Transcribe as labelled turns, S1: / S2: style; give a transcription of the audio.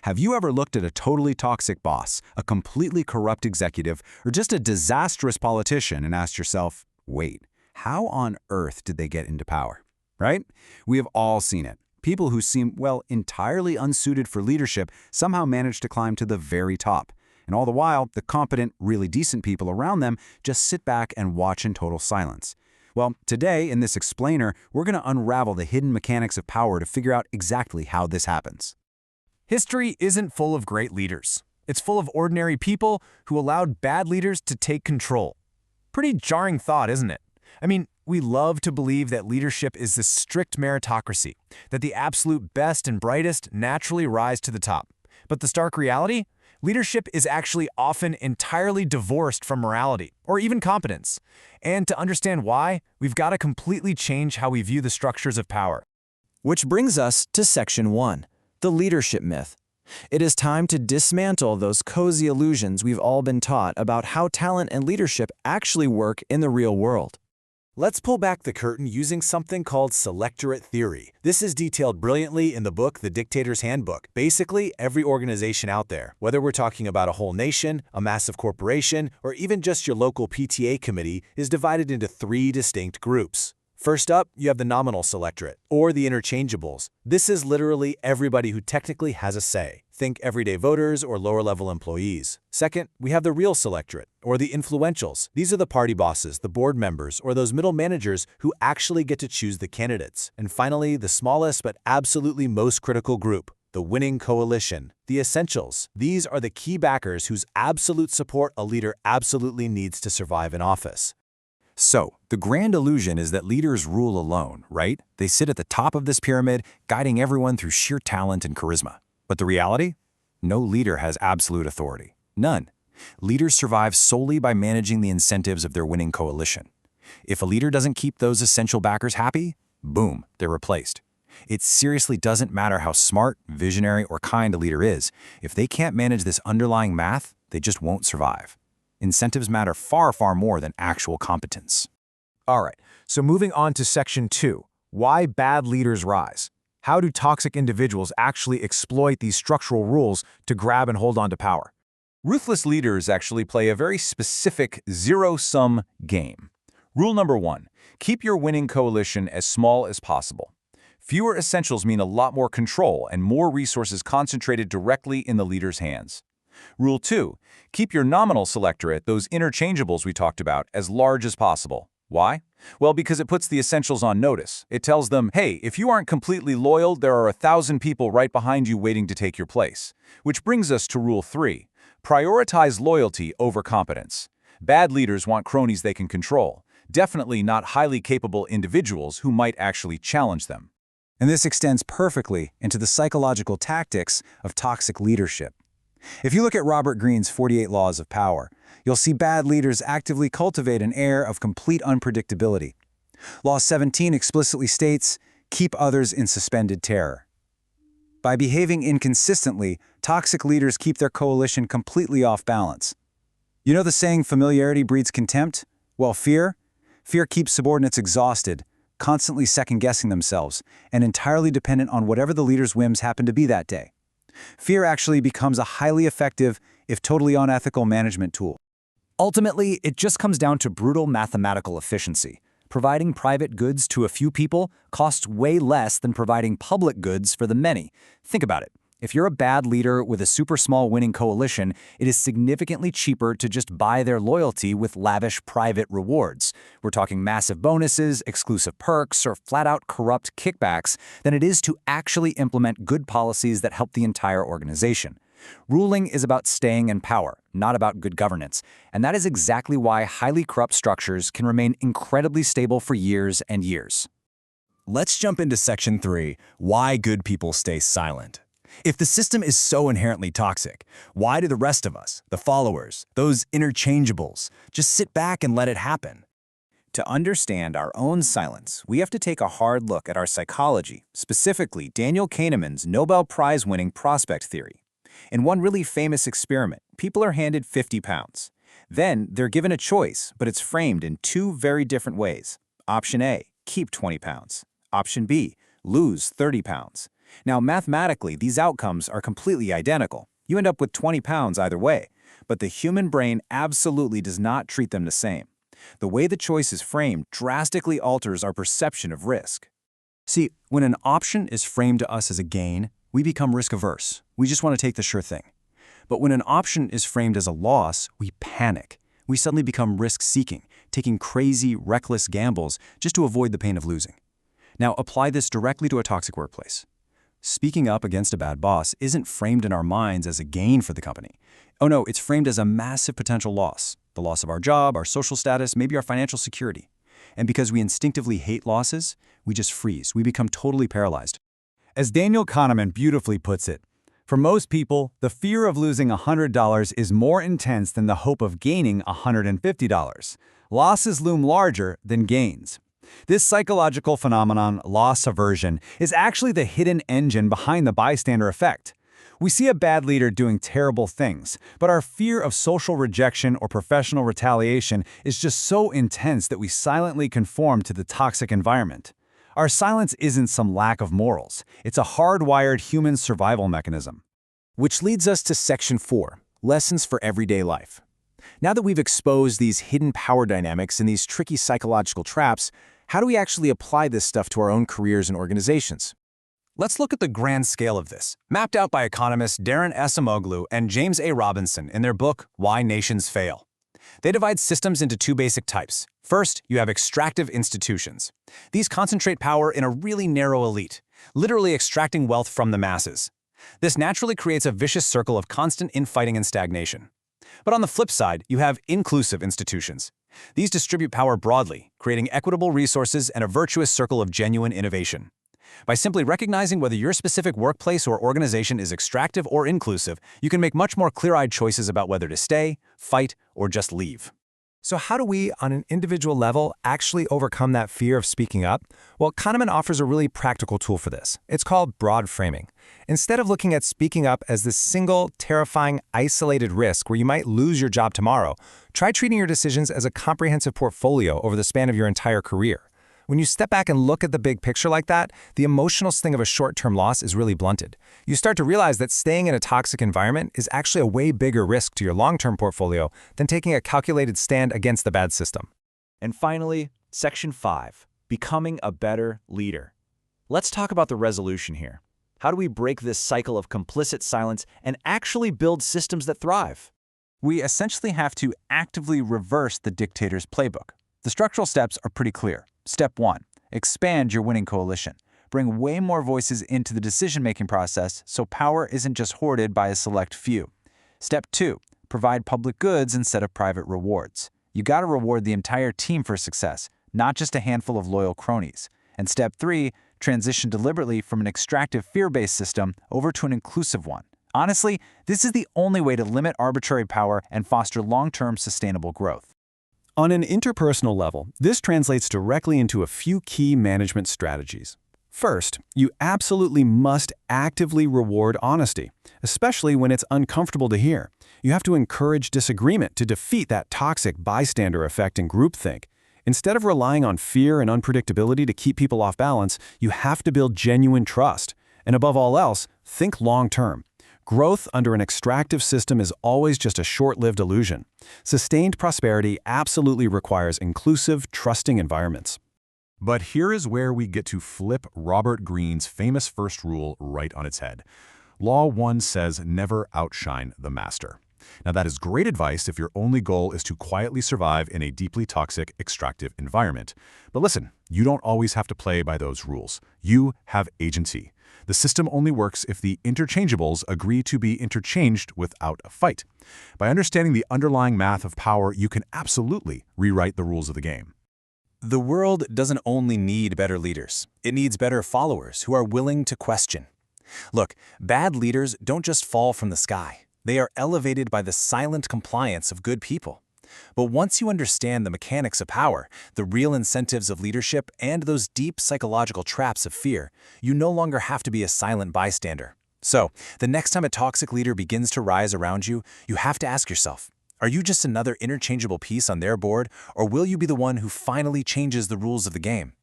S1: Have you ever looked at a totally toxic boss, a completely corrupt executive, or just a disastrous politician and asked yourself, wait, how on earth did they get into power? Right? We have all seen it. People who seem, well, entirely unsuited for leadership somehow manage to climb to the very top. And all the while, the competent, really decent people around them just sit back and watch in total silence. Well, today, in this explainer, we're going to unravel the hidden mechanics of power to figure out exactly how this happens.
S2: History isn't full of great leaders. It's full of ordinary people who allowed bad leaders to take control. Pretty jarring thought, isn't it? I mean, we love to believe that leadership is this strict meritocracy, that the absolute best and brightest naturally rise to the top. But the stark reality? Leadership is actually often entirely divorced from morality, or even competence. And to understand why, we've got to completely change how we view the structures of power.
S3: Which brings us to Section 1, the leadership myth. It is time to dismantle those cozy illusions we've all been taught about how talent and leadership actually work in the real world.
S4: Let's pull back the curtain using something called selectorate theory. This is detailed brilliantly in the book The Dictator's Handbook. Basically, every organization out there, whether we're talking about a whole nation, a massive corporation, or even just your local PTA committee, is divided into 3 distinct groups. First up, you have the nominal selectorate, or the interchangeables. This is literally everybody who technically has a say. Think everyday voters or lower-level employees. Second, we have the real selectorate, or the influentials. These are the party bosses, the board members, or those middle managers who actually get to choose the candidates. And finally, the smallest but absolutely most critical group, the winning coalition, the essentials. These are the key backers whose absolute support a leader absolutely needs to survive in office.
S1: So, the grand illusion is that leaders rule alone, right? They sit at the top of this pyramid, guiding everyone through sheer talent and charisma. But the reality? No leader has absolute authority. None. Leaders survive solely by managing the incentives of their winning coalition. If a leader doesn't keep those essential backers happy, boom, they're replaced. It seriously doesn't matter how smart, visionary, or kind a leader is. If they can't manage this underlying math, they just won't survive. Incentives matter far, far more than actual competence.
S2: All right, so moving on to Section 2, why bad leaders rise. How do toxic individuals actually exploit these structural rules to grab and hold on to power?
S5: Ruthless leaders actually play a very specific zero-sum game. Rule number 1, keep your winning coalition as small as possible. Fewer essentials mean a lot more control and more resources concentrated directly in the leader's hands. Rule 2, keep your nominal selectorate, those interchangeables we talked about, as large as possible. Why? Well, because it puts the essentials on notice. It tells them, hey, if you aren't completely loyal, there are 1,000 people right behind you waiting to take your place. Which brings us to Rule 3, prioritize loyalty over competence. Bad leaders want cronies they can control, definitely not highly capable individuals who might actually challenge them.
S1: And this extends perfectly into the psychological tactics of toxic leadership. If you look at Robert Greene's 48 Laws of Power, you'll see bad leaders actively cultivate an air of complete unpredictability. Law 17 explicitly states, keep others in suspended terror. By behaving inconsistently, toxic leaders keep their coalition completely off balance. You know the saying, familiarity breeds contempt? Well, fear? Fear keeps subordinates exhausted, constantly second-guessing themselves, and entirely dependent on whatever the leader's whims happen to be that day. Fear actually becomes a highly effective, if totally unethical, management tool.
S3: Ultimately, it just comes down to brutal mathematical efficiency. Providing private goods to a few people costs way less than providing public goods for the many. Think about it. If you're a bad leader with a super small winning coalition, it is significantly cheaper to just buy their loyalty with lavish private rewards. We're talking massive bonuses, exclusive perks, or flat-out corrupt kickbacks than it is to actually implement good policies that help the entire organization. Ruling is about staying in power, not about good governance, and that is exactly why highly corrupt structures can remain incredibly stable for years and years.
S6: Let's jump into Section 3, why good people stay silent. If the system is so inherently toxic, why do the rest of us, the followers, those interchangeables, just sit back and let it happen?
S3: To understand our own silence, we have to take a hard look at our psychology, specifically Daniel Kahneman's Nobel Prize-winning prospect theory. In one really famous experiment, people are handed 50 pounds. Then they're given a choice, but it's framed in 2 very different ways. Option A, keep 20 pounds. Option B, lose 30 pounds. Now, mathematically, these outcomes are completely identical. You end up with 20 pounds either way, but the human brain absolutely does not treat them the same. The way the choice is framed drastically alters our perception of risk. See, when an option is framed to us as a gain, we become risk-averse. We just want to take the sure thing. But when an option is framed as a loss, we panic. We suddenly become risk-seeking, taking crazy, reckless gambles just to avoid the pain of losing. Now, apply this directly to a toxic workplace. Speaking up against a bad boss isn't framed in our minds as a gain for the company. Oh no, it's framed as a massive potential loss. The loss of our job, our social status, maybe our financial security. And because we instinctively hate losses, we just freeze. We become totally paralyzed.
S1: As Daniel Kahneman beautifully puts it, for most people, the fear of losing $100 is more intense than the hope of gaining $150. Losses loom larger than gains. This psychological phenomenon, loss aversion, is actually the hidden engine behind the bystander effect. We see a bad leader doing terrible things, but our fear of social rejection or professional retaliation is just so intense that we silently conform to the toxic environment. Our silence isn't some lack of morals. It's a hardwired human survival mechanism.
S4: Which leads us to Section 4, Lessons for Everyday Life. Now that we've exposed these hidden power dynamics and these tricky psychological traps, how do we actually apply this stuff to our own careers and organizations?
S2: Let's look at the grand scale of this, mapped out by economists Darren Acemoglu and James A. Robinson in their book, Why Nations Fail. They divide systems into two basic types. First, you have extractive institutions. These concentrate power in a really narrow elite, literally extracting wealth from the masses. This naturally creates a vicious circle of constant infighting and stagnation. But on the flip side, you have inclusive institutions. These distribute power broadly, creating equitable resources and a virtuous circle of genuine innovation. By simply recognizing whether your specific workplace or organization is extractive or inclusive, you can make much more clear-eyed choices about whether to stay, fight, or just leave.
S7: So how do we, on an individual level, actually overcome that fear of speaking up? Well, Kahneman offers a really practical tool for this. It's called broad framing. Instead of looking at speaking up as this single, terrifying, isolated risk where you might lose your job tomorrow, try treating your decisions as a comprehensive portfolio over the span of your entire career. When you step back and look at the big picture like that, the emotional sting of a short-term loss is really blunted. You start to realize that staying in a toxic environment is actually a way bigger risk to your long-term portfolio than taking a calculated stand against the bad system.
S3: And finally, Section 5, Becoming a Better Leader. Let's talk about the resolution here. How do we break this cycle of complicit silence and actually build systems that thrive?
S1: We essentially have to actively reverse the dictator's playbook. The structural steps are pretty clear. Step 1. Expand your winning coalition. Bring way more voices into the decision-making process so power isn't just hoarded by a select few. Step 2. Provide public goods instead of private rewards. You gotta reward the entire team for success, not just a handful of loyal cronies. And Step 3. Transition deliberately from an extractive fear-based system over to an inclusive one. Honestly, this is the only way to limit arbitrary power and foster long-term sustainable growth.
S6: On an interpersonal level, this translates directly into a few key management strategies. First, you absolutely must actively reward honesty, especially when it's uncomfortable to hear. You have to encourage disagreement to defeat that toxic bystander effect and groupthink. Instead of relying on fear and unpredictability to keep people off balance, you have to build genuine trust. And above all else, think long-term. Growth under an extractive system is always just a short-lived illusion. Sustained prosperity absolutely requires inclusive, trusting environments.
S5: But here is where we get to flip Robert Greene's famous first rule right on its head. Law 1 says never outshine the master. Now that is great advice if your only goal is to quietly survive in a deeply toxic, extractive environment. But listen, you don't always have to play by those rules. You have agency. The system only works if the interchangeables agree to be interchanged without a fight. By understanding the underlying math of power, you can absolutely rewrite the rules of the game.
S4: The world doesn't only need better leaders. It needs better followers who are willing to question. Look, bad leaders don't just fall from the sky. They are elevated by the silent compliance of good people. But once you understand the mechanics of power, the real incentives of leadership, and those deep psychological traps of fear, you no longer have to be a silent bystander. So, the next time a toxic leader begins to rise around you, you have to ask yourself, are you just another interchangeable piece on their board, or will you be the one who finally changes the rules of the game?